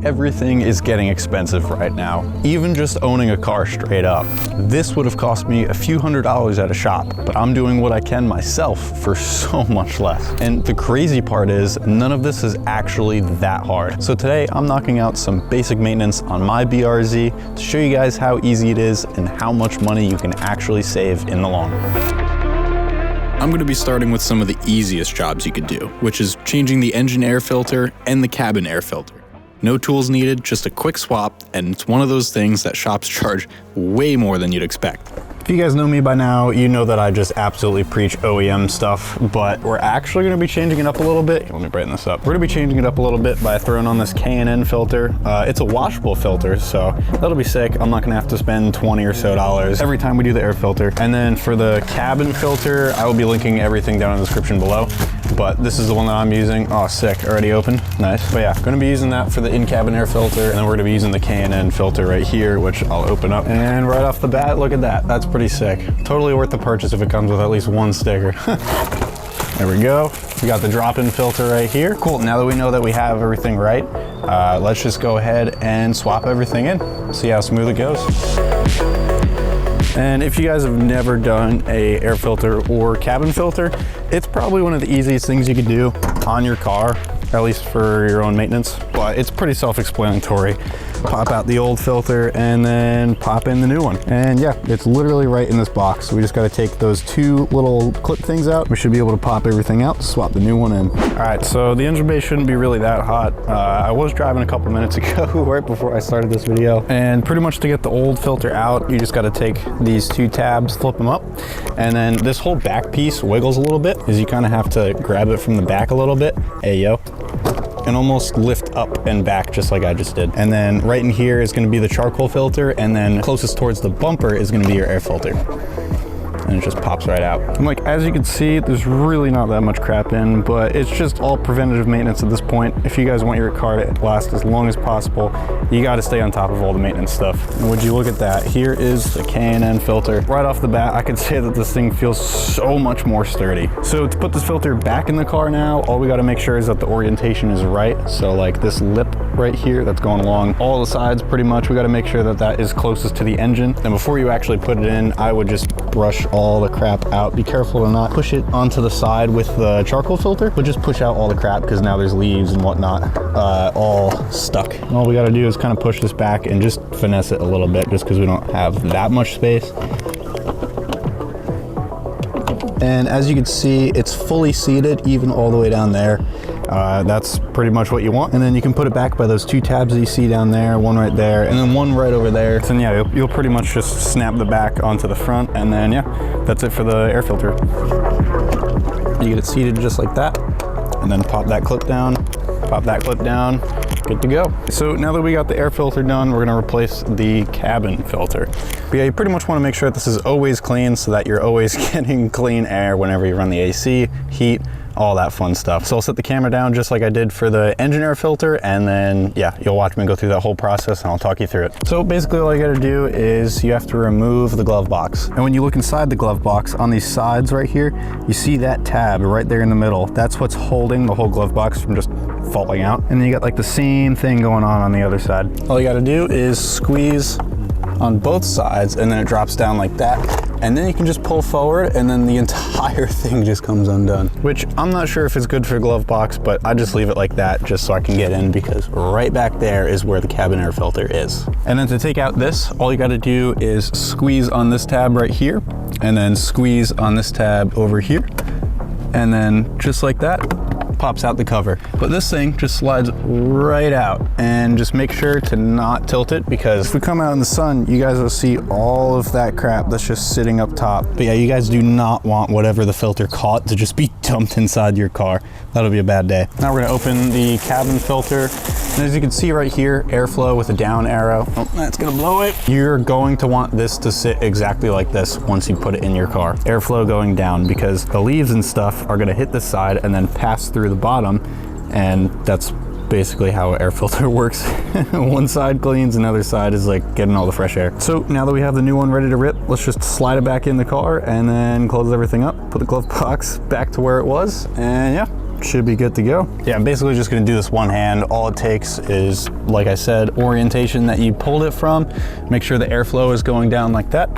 Everything is getting expensive right now, even just owning a car straight up. This would have cost me a few $100s at a shop, but I'm doing what I can myself for so much less. And the crazy part is, none of this is actually that hard. So today I'm knocking out some basic maintenance on my BRZ to show you guys how easy it is and how much money you can actually save in the long run. I'm going to be starting with some of the easiest jobs you could do, which is changing the engine air filter and the cabin air filter. No tools needed, just a quick swap, and it's one of those things that shops charge way more than you'd expect. If you guys know me by now, you know that I just absolutely preach OEM stuff, but we're actually going to be changing it up a little bit. Let me brighten this up. We're going to be changing it up a little bit by throwing on this K&N filter. It's a washable filter, so that'll be sick. I'm not going to have to spend $20 or so every time we do the air filter. And then for the cabin filter, I will be linking everything down in the description below, but this is the one that I'm using. Oh, sick. Already opened. Nice. But yeah, going to be using that for the in-cabin air filter, and then we're going to be using the K&N filter right here, which I'll open up. And right off the bat, look at that. That's pretty sick. Totally worth the purchase if it comes with at least one sticker. There we go. We got the drop-in filter right here. Cool, now that we know that we have everything right, let's just go ahead and swap everything in. See how smooth it goes. And if you guys have never done a air filter or cabin filter, it's probably one of the easiest things you could do on your car, at least for your own maintenance, but it's pretty self-explanatory. Pop out the old filter and then pop in the new one. And yeah, it's literally right in this box. We just got to take those two little clip things out. We should be able to pop everything out, swap the new one in. All right, so the engine bay shouldn't be really that hot. I was driving a couple minutes ago right before I started this video, and pretty much to get the old filter out, you just got to take these two tabs, flip them up, and then this whole back piece wiggles a little bit, is you kind of have to grab it from the back a little bit. Hey, yo. And almost lift up and back just like I just did. And then right in here is gonna be the charcoal filter, and then closest towards the bumper is gonna be your air filter. And it just pops right out. And like, as you can see, there's really not that much crap in, but it's just all preventative maintenance at this point. If you guys want your car to last as long as possible, you gotta stay on top of all the maintenance stuff. And would you look at that? Here is the K&N filter. Right off the bat, I could say that this thing feels so much more sturdy. So to put this filter back in the car now, all we gotta make sure is that the orientation is right. So like this lip right here that's going along all the sides pretty much, we gotta make sure that that is closest to the engine. And before you actually put it in, I would just brush all the crap out. Be careful to not push it onto the side with the charcoal filter, but just push out all the crap, because now there's leaves and whatnot all stuck. And all we got to do is kind of push this back and just finesse it a little bit, just because we don't have that much space. And as you can see, it's fully seated even all the way down there. That's pretty much what you want. And then you can put it back by those two tabs that you see down there, one right there, and then one right over there. So yeah, you'll pretty much just snap the back onto the front, and then yeah, that's it for the air filter. You get it seated just like that, and then pop that clip down, pop that clip down, good to go. So now that we got the air filter done, we're gonna replace the cabin filter. But yeah, you pretty much wanna make sure that this is always clean, so that you're always getting clean air whenever you run the AC, heat, all that fun stuff. So I'll set the camera down just like I did for the engine air filter, and then yeah, you'll watch me go through that whole process and I'll talk you through it. So basically all you gotta do is you have to remove the glove box. And when you look inside the glove box, on these sides right here, you see that tab right there in the middle. That's what's holding the whole glove box from just falling out. And then you got like the same thing going on the other side. All you gotta do is squeeze on both sides, and then it drops down like that. And then you can just pull forward, and then the entire thing just comes undone. Which I'm not sure if it's good for a glove box, but I just leave it like that just so I can get in, because right back there is where the cabin air filter is. And then to take out this, all you gotta do is squeeze on this tab right here, and then squeeze on this tab over here. And then just like that, pops out the cover. But this thing just slides right out, and just make sure to not tilt it, because if we come out in the sun, you guys will see all of that crap that's just sitting up top. But yeah, you guys do not want whatever the filter caught to just be dumped inside your car. That'll be a bad day. Now we're gonna open the cabin filter. And as you can see right here, airflow with a down arrow. Oh, that's gonna blow it. You're going to want this to sit exactly like this once you put it in your car. Airflow going down, because the leaves and stuff are gonna hit this side and then pass through the bottom, and that's basically how an air filter works. One side cleans, another side is like getting all the fresh air. So now that we have the new one ready to rip, let's just slide it back in the car and then close everything up, put the glove box back to where it was, and yeah, should be good to go. Yeah, I'm basically just gonna do this one hand. All it takes is, like I said, orientation that you pulled it from. Make sure the airflow is going down like that,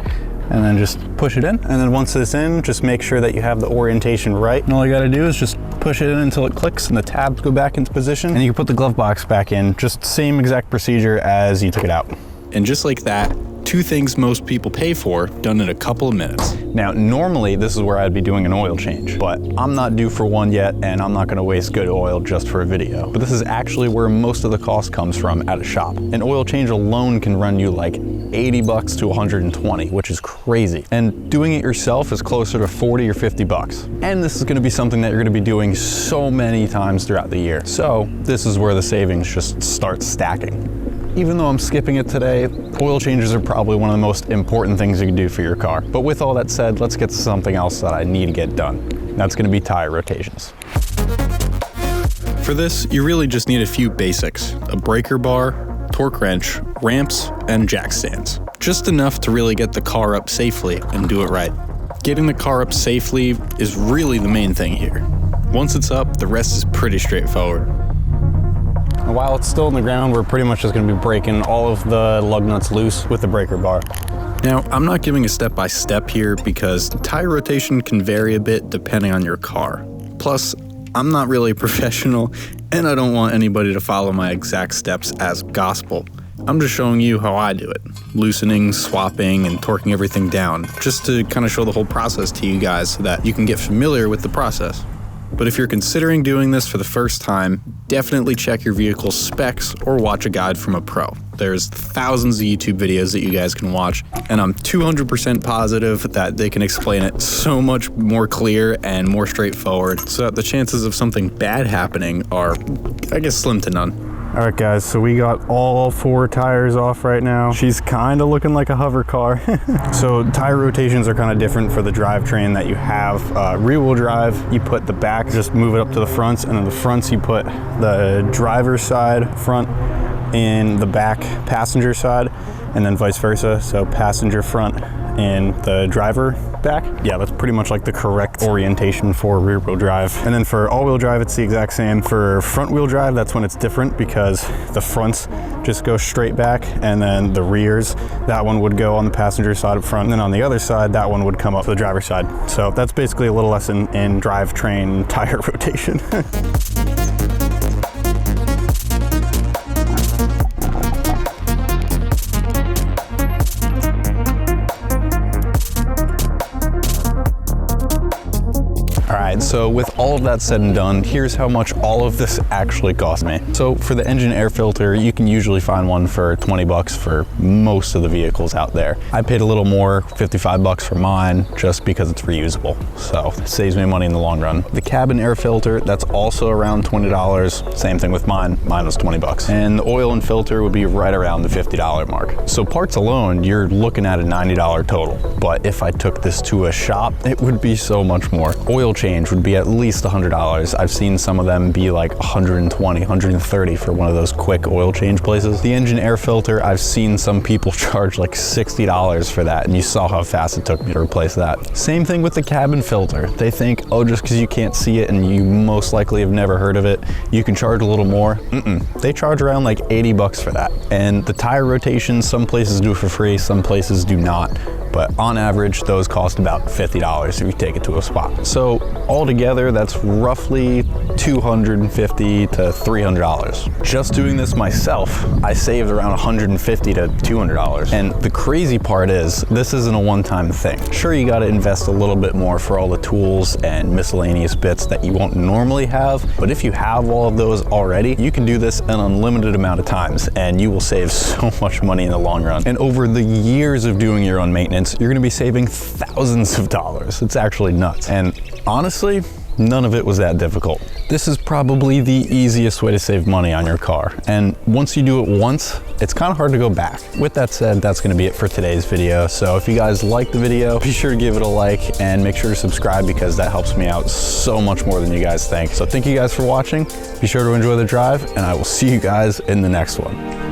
and then just push it in. And then once it's in, just make sure that you have the orientation right. And all you gotta do is just push it in until it clicks and the tabs go back into position, and you can put the glove box back in. Just same exact procedure as you took it out. And just like that, 2 things most people pay for, done in a couple of minutes. Now, normally this is where I'd be doing an oil change, but I'm not due for one yet, and I'm not gonna waste good oil just for a video. But this is actually where most of the cost comes from at a shop. An oil change alone can run you like 80 bucks to 120, which is crazy. And doing it yourself is closer to 40 or 50 bucks. And this is gonna be something that you're gonna be doing so many times throughout the year. So this is where the savings just start stacking. Even though I'm skipping it today, oil changes are probably one of the most important things you can do for your car. But with all that said, let's get to something else that I need to get done. That's gonna be tire rotations. For this, you really just need a few basics: a breaker bar, torque wrench, ramps, and jack stands. Just enough to really get the car up safely and do it right. Getting the car up safely is really the main thing here. Once it's up, the rest is pretty straightforward. And while it's still on the ground, we're pretty much just gonna be breaking all of the lug nuts loose with the breaker bar. Now, I'm not giving a step-by-step here because tire rotation can vary a bit depending on your car. Plus, I'm not really a professional, and I don't want anybody to follow my exact steps as gospel. I'm just showing you how I do it, loosening, swapping, and torquing everything down, just to kind of show the whole process to you guys so that you can get familiar with the process. But if you're considering doing this for the first time, definitely check your vehicle's specs or watch a guide from a pro. There's thousands of YouTube videos that you guys can watch, and I'm 200% positive that they can explain it so much more clear and more straightforward, so that the chances of something bad happening are, I guess, slim to none. All right, guys, so we got all 4 tires off right now. She's kind of looking like a hover car. So tire rotations are kind of different for the drivetrain that you have. Rear wheel drive, you put the back, just move it up to the fronts, and then the fronts, you put the driver's side front in the back passenger side, and then vice versa. So passenger front and the driver back. Yeah, that's pretty much like the correct orientation for rear wheel drive. And then for all wheel drive, it's the exact same. For front wheel drive, that's when it's different because the fronts just go straight back, and then the rears, that one would go on the passenger side up front, and then on the other side, that one would come up to the driver's side. So that's basically a little lesson in drivetrain tire rotation. So with all of that said and done, here's how much all of this actually cost me. So for the engine air filter, you can usually find one for 20 bucks for most of the vehicles out there. I paid a little more, 55 bucks for mine, just because it's reusable. So it saves me money in the long run. The cabin air filter, that's also around $20. Same thing with mine. Mine was 20 bucks. And the oil and filter would be right around the $50 mark. So parts alone, you're looking at a $90 total. But if I took this to a shop, it would be so much more. Oil change would be at least $100. I've seen some of them be like 120, 130 for one of those quick oil change places. The engine air filter, I've seen some people charge like $60 for that, and you saw how fast it took me to replace that. Same thing with the cabin filter. They think, oh, just because you can't see it and you most likely have never heard of it, you can charge a little more. They charge around like 80 bucks for that. And the tire rotations, some places do it for free, some places do not. But on average, those cost about $50 if you take it to a spot. So altogether, that's roughly $250 to $300. Just doing this myself, I saved around $150 to $200. And the crazy part is, this isn't a one-time thing. Sure, you gotta invest a little bit more for all the tools and miscellaneous bits that you won't normally have, but if you have all of those already, you can do this an unlimited amount of times, and you will save so much money in the long run. And over the years of doing your own maintenance, you're gonna be saving thousands of dollars. It's actually nuts. And honestly, none of it was that difficult. This is probably the easiest way to save money on your car. And once you do it once, it's kind of hard to go back. With that said, that's gonna be it for today's video. So if you guys liked the video, be sure to give it a like and make sure to subscribe, because that helps me out so much more than you guys think. So thank you guys for watching. Be sure to enjoy the drive, and I will see you guys in the next one.